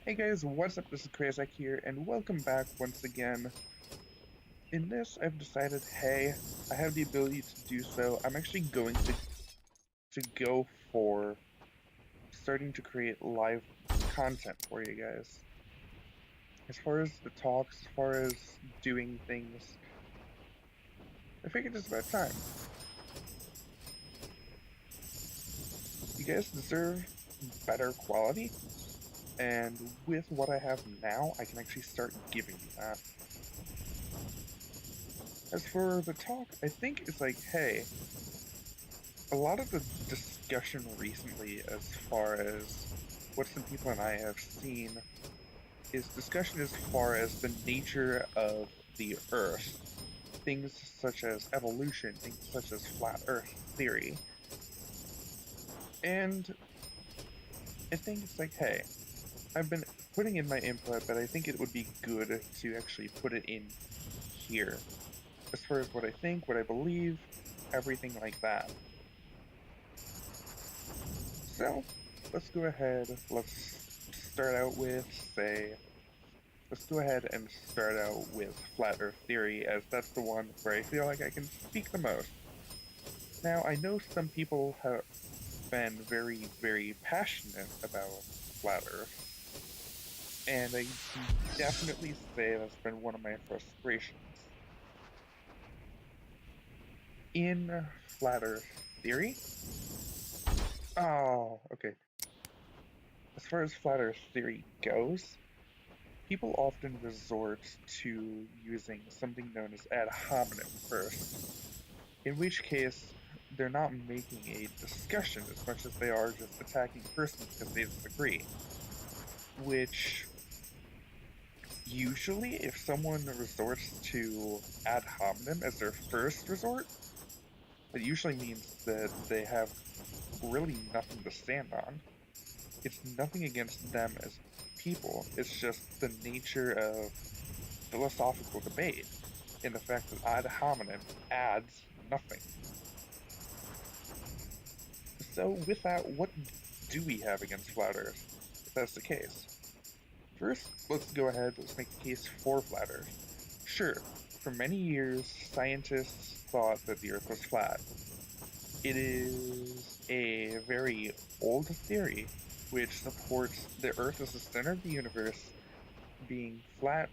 Hey guys, what's up? This is Krazak here, and welcome back once again. In this, I've decided, hey, I have the ability to do so. I'm actually going to go for starting to create live content for you guys. As far as the talks, as far as doing things, I figured it's about time. You guys deserve better quality, and with what I have now, I can actually start giving you that. As for the talk, I think it's like, hey, a lot of the discussion recently, as far as what some people and I have seen, is discussion as far as the nature of the Earth. Things such as evolution, things such as flat Earth theory. And I think it's like, hey, I've been putting in my input, but I think it would be good to actually put it in here. As far as what I think, what I believe, everything like that. So, let's go ahead, start out with, say, let's go ahead and start out with Flat Earth Theory, as that's the one where I feel like I can speak the most. Now, I know some people have been very, very passionate about Flat Earth, and I can definitely say that's been one of my frustrations. In Flat Earth Theory, oh, okay. As far as Flat Earth Theory goes, people often resort to using something known as ad hominem first, in which case they're not making a discussion as much as they are just attacking a person because they disagree. Which usually, if someone resorts to ad hominem as their first resort, it usually means that they have really nothing to stand on. It's nothing against them as people, it's just the nature of philosophical debate in the fact that ad hominem adds nothing. So, with that, what do we have against Flat Earth, if that's the case? First, let's go ahead, let's make the case for Flat Earth. Sure, for many years, scientists thought that the Earth was flat. It is a very old theory which supports the Earth as the center of the universe being flat,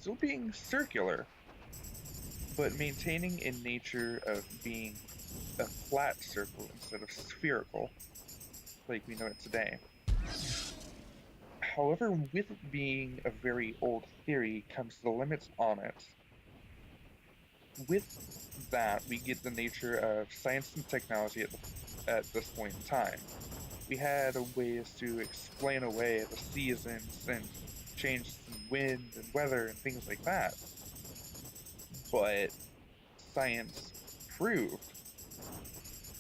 still being circular, but maintaining a nature of being a flat circle instead of spherical, like we know it today. However, with it being a very old theory comes the limits on it. With that, we get the nature of science and technology at this point in time. We had ways to explain away the seasons and changes in wind and weather and things like that. But science proved,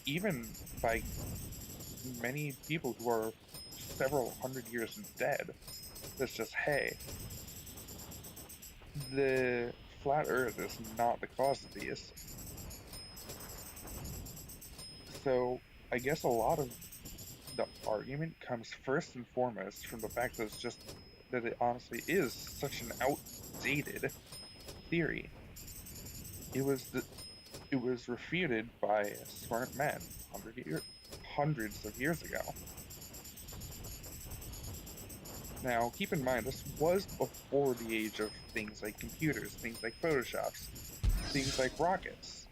even by many people who are several hundred years dead, that's just, hey, the flat earth is not the cause of these. So I guess a lot of the argument comes first and foremost from the fact that it's just that it honestly is such an outdated theory. It was the, it was refuted by smart men hundreds of years ago. Now, keep in mind, this was before the age of things like computers, things like Photoshops, things like rockets.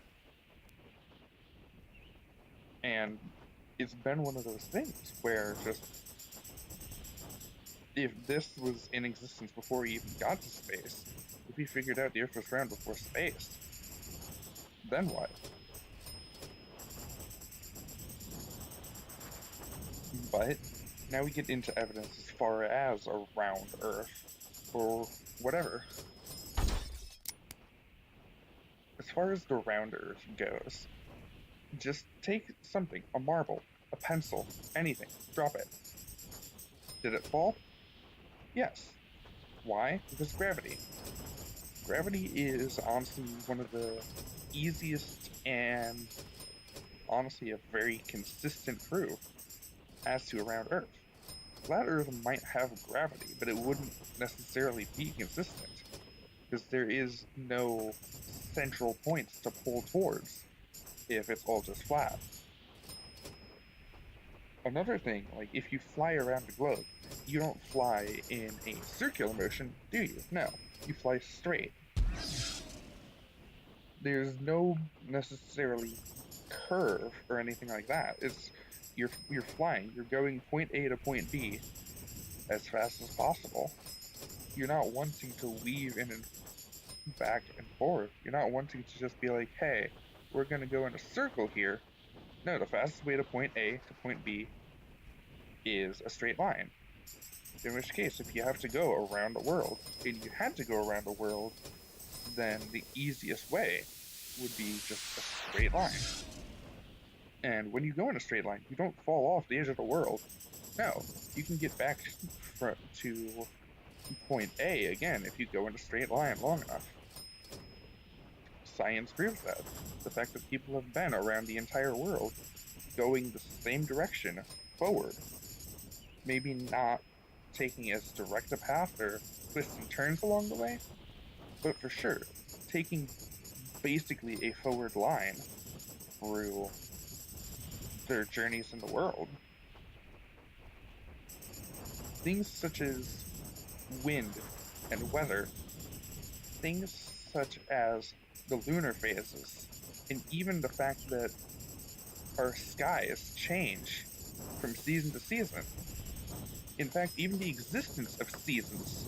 And it's been one of those things where just if this was in existence before we even got to space, if we figured out the Earth was round before space, then what? But now we get into evidence as far as a round Earth, or whatever. As far as the round Earth goes, just take something, a marble, a pencil, anything, drop it. Did it fall? Yes. Why? Because gravity. Gravity is honestly one of the easiest and honestly a very consistent proof as to a round Earth. flat Earth might have gravity, but it wouldn't necessarily be consistent, because there is no central points to pull towards if it's all just flat. Another thing, like if you fly around the globe, you don't fly in a circular motion, do you? No, you fly straight. There's no necessarily curve or anything like that. It's you're flying, you're going point A to point B as fast as possible. You're not wanting to weave in and back and forth. You're not wanting to just be like, hey, we're gonna go in a circle here. No, the fastest way to point A to point B is a straight line. In which case, if you have to go around the world, and you had to go around the world, then the easiest way would be just a straight line. And when you go in a straight line, you don't fall off the edge of the world. No, you can get back to point A again if you go in a straight line long enough. Science proves that. The fact that people have been around the entire world going the same direction forward. Maybe not taking as direct a path or twists and turns along the way, but for sure, taking basically a forward line through their journeys in the world. Things such as wind and weather, things such as the lunar phases, and even the fact that our skies change from season to season. In fact, even the existence of seasons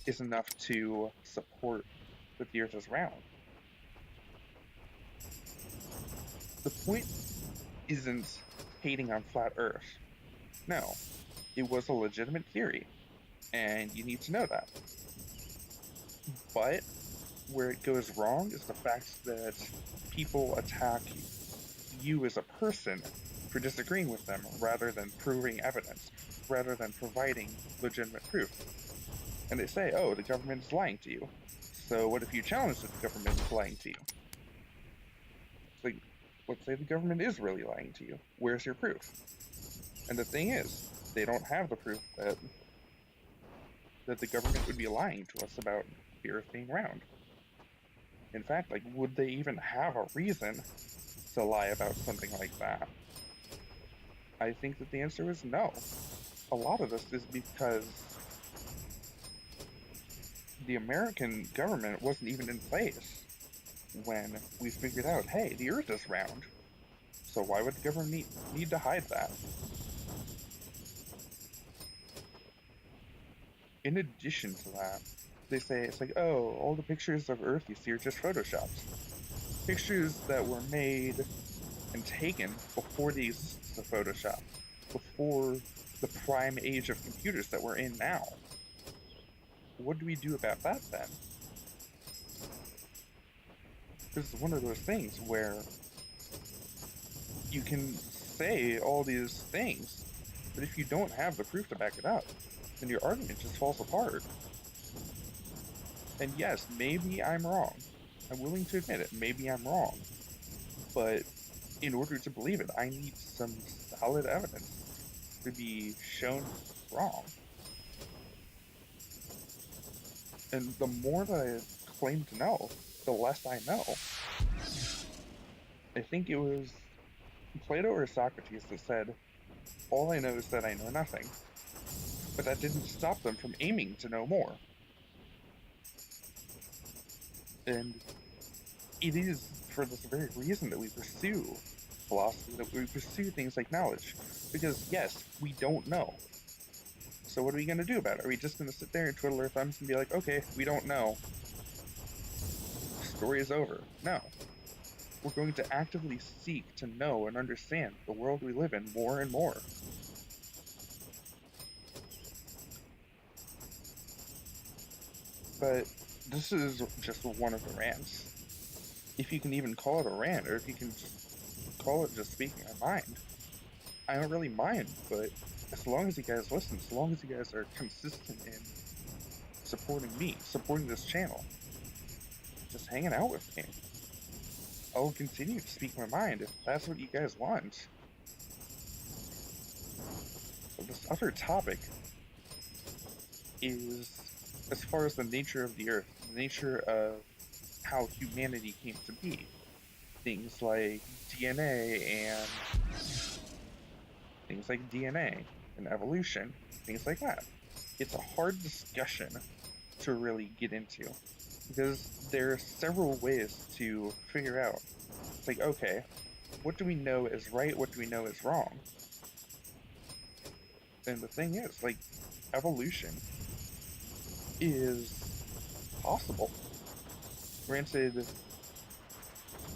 is enough to support that the Earth is round. The point isn't hating on flat Earth. No, it was a legitimate theory, and you need to know that. But where it goes wrong is the fact that people attack you as a person for disagreeing with them rather than proving evidence, rather than providing legitimate proof. And they say, oh, the government is lying to you. So what if you challenge that the government is lying to you? It's like, let's say the government is really lying to you. Where's your proof? And the thing is, they don't have the proof that the government would be lying to us about the Earth being round. In fact, like, would they even have a reason to lie about something like that? I think that the answer is no. A lot of this is because the American government wasn't even in place when we figured out, hey, the Earth is round. So why would the government need to hide that? In addition to that, they say it's like, oh, all the pictures of Earth you see are just photoshopped. Pictures that were made and taken before the existence of Photoshop, before the prime age of computers that we're in now. What do we do about that then? This is one of those things where you can say all these things, but if you don't have the proof to back it up, then your argument just falls apart. And yes, maybe I'm wrong. I'm willing to admit it. Maybe I'm wrong. But in order to believe it, I need some solid evidence to be shown wrong. And the more that I claim to know, the less I know. I think it was Plato or Socrates that said, all I know is that I know nothing. But that didn't stop them from aiming to know more. And it is for this very reason that we pursue philosophy, that we pursue things like knowledge. Because yes, we don't know. So what are we going to do about it? Are we just going to sit there and twiddle our thumbs and be like, okay, we don't know. Story is over. No. We're going to actively seek to know and understand the world we live in more and more. But this is just one of the rants. If you can even call it a rant, or if you can just call it just speaking my mind, I don't really mind, but as long as you guys listen, as long as you guys are consistent in supporting me, supporting this channel, just hanging out with me, I'll continue to speak my mind if that's what you guys want. But this other topic is, as far as the nature of the Earth, the nature of how humanity came to be. Things like DNA and things like DNA and evolution, things like that. It's a hard discussion to really get into because there are several ways to figure out. It's like, okay, what do we know is right? What do we know is wrong? And the thing is, like, evolution is possible. Granted,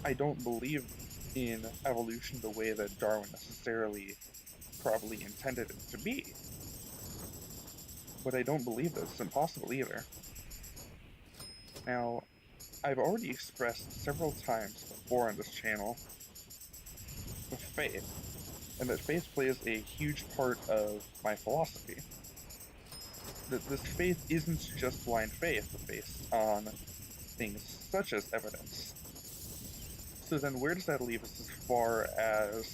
I don't believe in evolution the way that Darwin necessarily probably intended it to be, but I don't believe that it's impossible either. Now, I've already expressed several times before on this channel with faith, and that faith plays a huge part of my philosophy. That this faith isn't just blind faith based on things such as evidence. So then where does that leave us as far as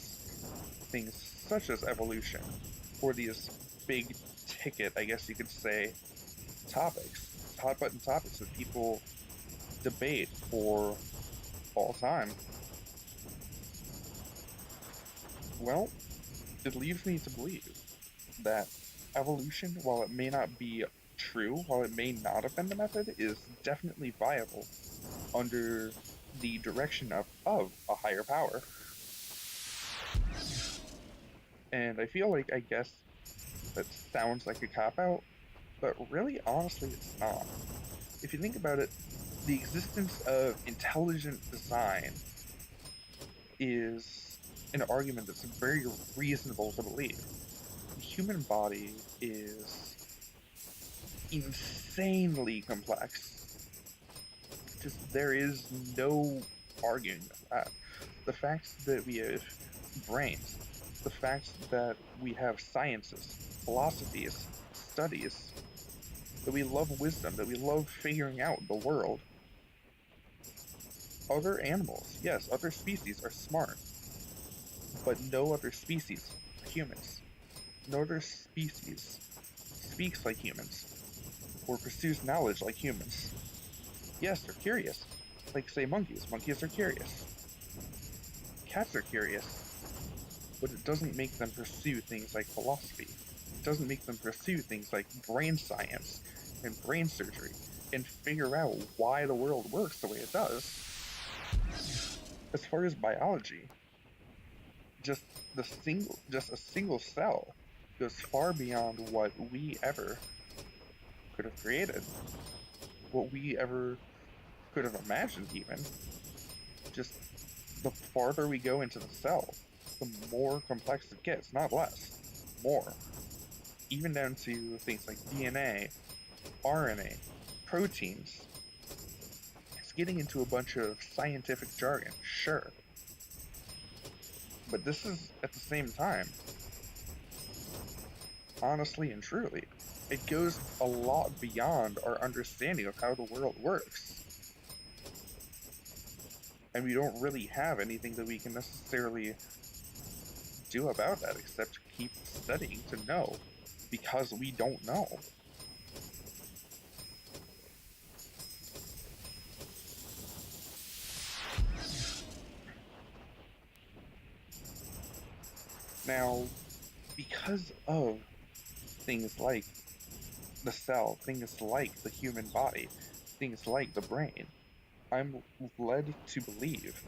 things such as evolution, or these big ticket, I guess you could say, topics, hot button topics that people debate for all time? Well, it leaves me to believe that evolution, while it may not be true, while it may not have been the method, is definitely viable under the direction of a higher power. And I feel like, I guess, that sounds like a cop out, but really, honestly, it's not. If you think about it, the existence of intelligent design is an argument that's very reasonable to believe. The human body is insanely complex. Just there is no arguing with that. The fact that we have brains, the fact that we have sciences, philosophies, studies, that we love wisdom, that we love figuring out the world. Other animals, yes, other species are smart, but no other species are humans. No other species speaks like humans or pursues knowledge like humans. Yes, they're curious. Like, say, monkeys. Monkeys are curious. Cats are curious, but it doesn't make them pursue things like philosophy. It doesn't make them pursue things like brain science and brain surgery and figure out why the world works the way it does. As far as biology, just just a single cell goes far beyond what we ever could have created, what we ever could have imagined even. Just the farther we go into the cell, the more complex it gets, not less, more. Even down to things like DNA, RNA, proteins. It's getting into a bunch of scientific jargon, sure. But this is, at the same time, honestly and truly, it goes a lot beyond our understanding of how the world works. And we don't really have anything that we can necessarily do about that except keep studying to know, because we don't know. Now, because of things like the cell, things like the human body, things like the brain, I'm led to believe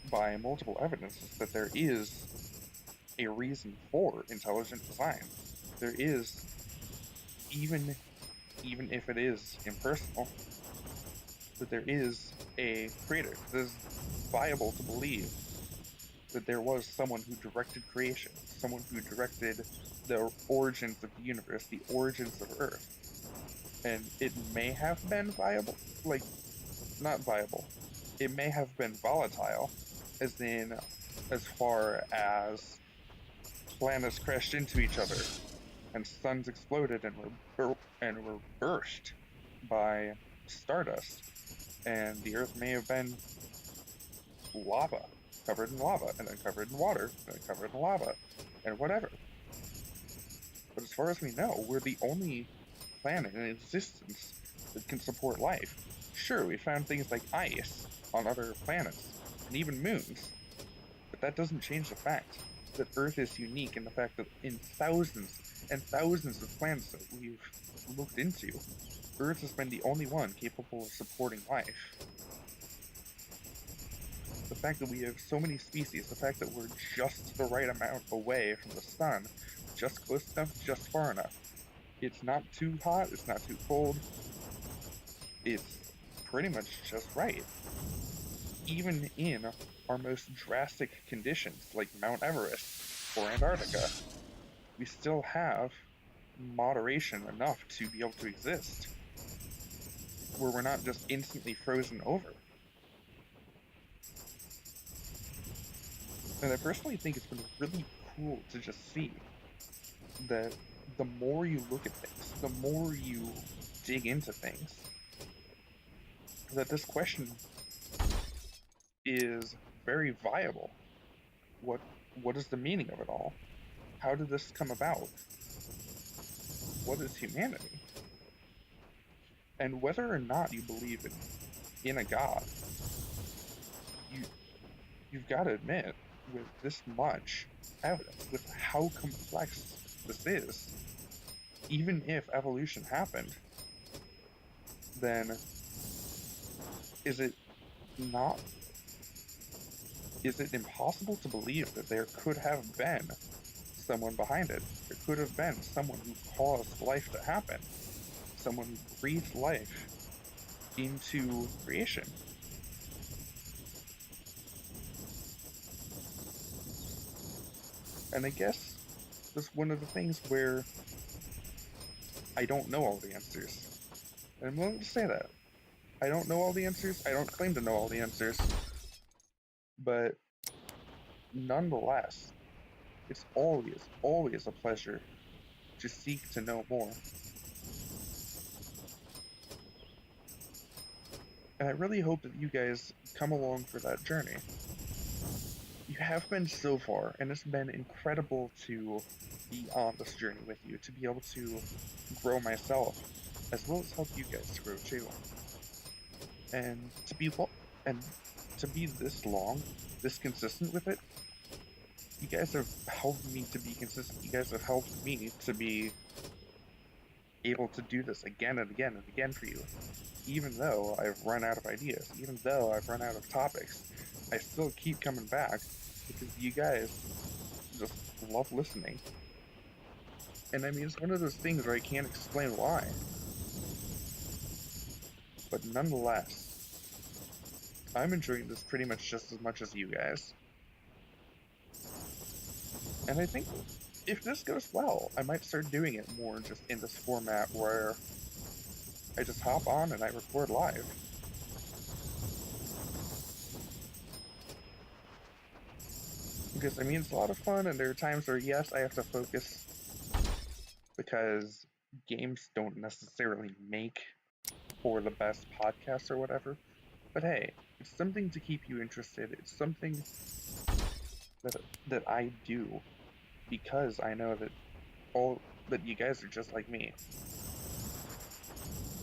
by multiple evidences that there is a reason for intelligent design. There is, even even if it is impersonal, that there is a creator. It is viable to believe that there was someone who directed creation, someone who directed the origins of the universe, the origins of Earth. And it may have been viable, like, not viable. It may have been volatile, as in, as far as planets crashed into each other and suns exploded and were burst by stardust, and the Earth may have been lava, covered in lava, and then covered in water, and then covered in lava, and whatever. But as far as we know, we're the only planet in existence that can support life. Sure, we found things like ice on other planets, and even moons, but that doesn't change the fact that Earth is unique in the fact that in thousands and thousands of planets that we've looked into, Earth has been the only one capable of supporting life. The fact that we have so many species, the fact that we're just the right amount away from the sun, just close enough, just far enough. It's not too hot, it's not too cold, it's pretty much just right. Even in our most drastic conditions, like Mount Everest or Antarctica, we still have moderation enough to be able to exist, where we're not just instantly frozen over. And I personally think it's been really cool to just see that the more you look at things, the more you dig into things, that this question is very viable. What what is the meaning of it all? How did this come about? What is humanity? And whether or not you believe in a god, you you've got to admit, with this much evidence, with how complex this is, even if evolution happened, then is it not is it impossible to believe that there could have been someone behind it? There could have been someone who caused life to happen, someone who breathed life into creation. And I guess that's one of the things where I don't know all the answers. And I'm willing to say that. I don't know all the answers. I don't claim to know all the answers. But nonetheless, it's always, always a pleasure to seek to know more. And I really hope that you guys come along for that journey. You have been so far, and it's been incredible to be on this journey with you, to be able to grow myself, as well as help you guys to grow too. And and to be this long, this consistent with it, you guys have helped me to be consistent. You guys have helped me to be able to do this again and again and again for you. Even though I've run out of ideas, even though I've run out of topics, I still keep coming back because you guys just love listening. And I mean, it's one of those things where I can't explain why. But nonetheless, I'm enjoying this pretty much just as much as you guys. And I think if this goes well, I might start doing it more just in this format where I just hop on and I record live. Because I mean, it's a lot of fun, and there are times where, yes, I have to focus because games don't necessarily make for the best podcasts or whatever. But hey, it's something to keep you interested. It's something that that I do because I know that you guys are just like me.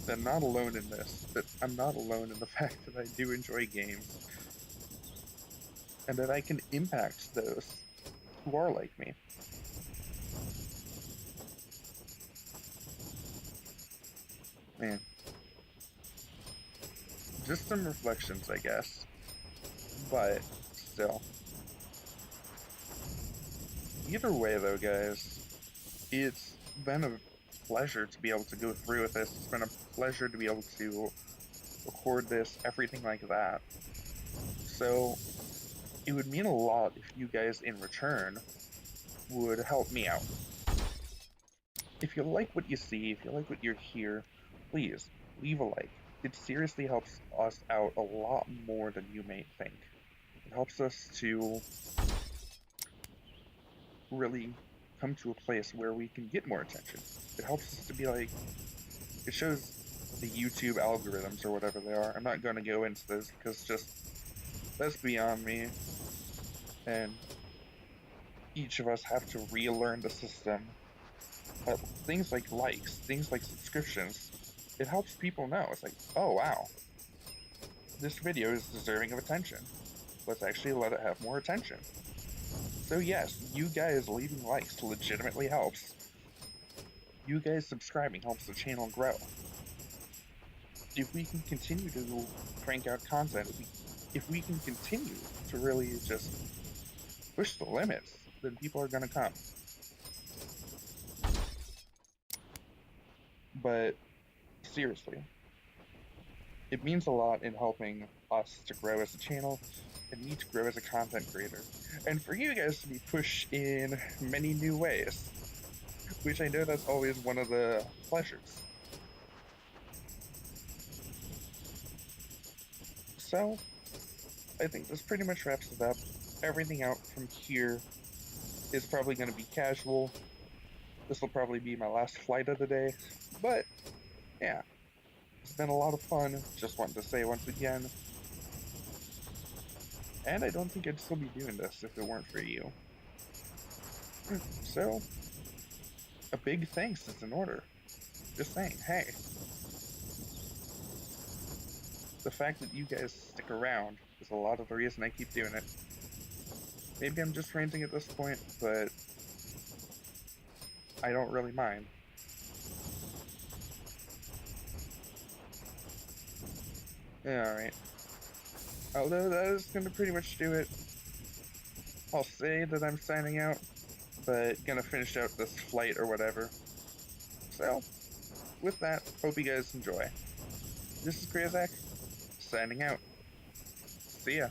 That I'm not alone in this. That I'm not alone in the fact that I do enjoy games, and that I can impact those who are like me. Man, just some reflections, I guess. But still, either way, though, guys, it's been a pleasure to be able to go through with this. It's been a pleasure to be able to record this, everything like that. So it would mean a lot if you guys in return would help me out. If you like what you see, if you like what you hear, please leave a like. It seriously helps us out a lot more than you may think. It helps us to really come to a place where we can get more attention. It helps us to be like, it shows the YouTube algorithms or whatever they are. I'm not going to go into those because just that's beyond me. And each of us have to relearn the system But things like likes, things like subscriptions, it helps people know. It's like, oh wow, this video is deserving of attention. Let's actually let it have more attention. So yes, you guys leaving likes legitimately helps. You guys subscribing helps the channel grow. If we can continue to crank out content, if we can continue to really just push the limits, then people are gonna come. But seriously, it means a lot in helping us to grow as a channel and me to grow as a content creator. And for you guys to be pushed in many new ways, which I know that's always one of the pleasures. So, I think this pretty much wraps it up. Everything out from here is probably going to be casual. This will probably be my last flight of the day. But, yeah, it's been a lot of fun. Just wanted to say once again. And I don't think I'd still be doing this if it weren't for you. So, a big thanks is in order. Just saying, hey, the fact that you guys stick around is a lot of the reason I keep doing it. Maybe I'm just ranting at this point, but I don't really mind. Alright. Although that is going to pretty much do it. I'll say that I'm signing out, but gonna finish out this flight or whatever. So, with that, hope you guys enjoy. This is Krazak, signing out. See ya.